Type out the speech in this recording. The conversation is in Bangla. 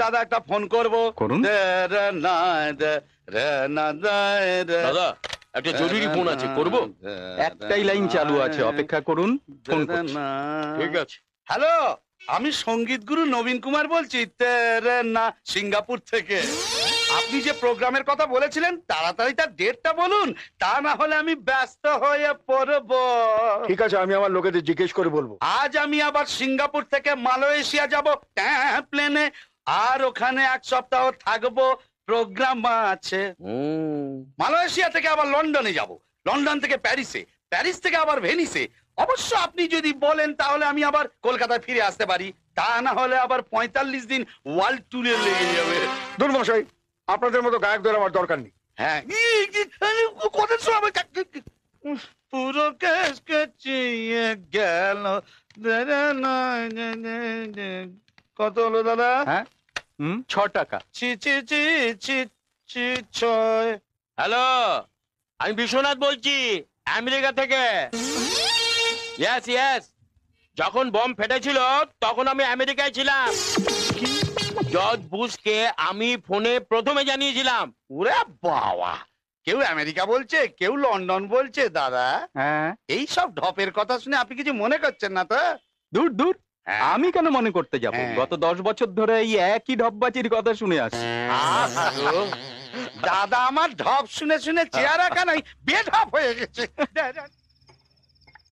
দাদা একটা ফোন করবো। করুন। দাদা একটা জরুরি ফোন আছে, করব? একটাই লাইন চালু আছে, অপেক্ষা করুন, ফোন করছি। ঠিক আছে। হ্যালো, আমি সঙ্গীত গুরু নবীন কুমার বলছি, না সিঙ্গাপুর থেকে। আপনি যে প্রোগ্রামের কথা বলেছিলেন তাড়াতাড়ি তার ডেটটা বলুন, তা না হলে আমি ব্যস্ত হয়ে পড়ব। ঠিক আছে, আমি আমার লোকেদের জিজ্ঞেস করে বলবো। আজ আমি আবার সিঙ্গাপুর থেকে মালয়েশিয়া যাব প্লেনে, আর ওখানে 1 সপ্তাহ থাকবো, প্রোগ্রাম আছে। মালয়েশিয়া থেকে আবার লন্ডনে যাব, লন্ডন থেকে প্যারিসে, প্যারিস থেকে আবার ভেনিসে। অবশ্য আপনি যদি বলেন তাহলে আমি আবার কলকাতায় ফিরে আসতে পারি, তা না হলে আবার 45 দিন ওয়ার্ল্ড ট্যুরে লেগে যাবে। দুর্মশাই, আপনাদের মতো গায়কদের আমার দরকার নেই। হ্যাঁ, কত সময় পুরো কেস কেচিয়ে গেল। কত হলো দাদা? হ্যাঁ, 6 টাকা। ছি ছি ছি ছি ছি ছয়। হ্যালো, আমি বিশ্বনাথ বলছি আমেরিকা থেকে। ইয়েস ইয়েস, যখন বম ফেটেছিল তখন আমি আমেরিকায় ছিলাম। জর্জ বুশকে আমি ফোনে প্রথমে জানিয়েছিলাম। ওরে বাবা, কেউ আমেরিকা বলছে, কেউ লন্ডন বলছে। দাদা হ্যাঁ, এই সব ঢপের কথা শুনে আপনি কিছু মনে করছেন না তো? দূর দূর, হ্যাঁ। আমি কেন মনে করতে যাব? হ্যাঁ। গত 10 বছর ধরে এই একই ঢপবাজির কথা শুনে আসছি। দাদা আমার ঢপ শুনে শুনে চেহারা কেন বেঢপ হয়ে গেছে।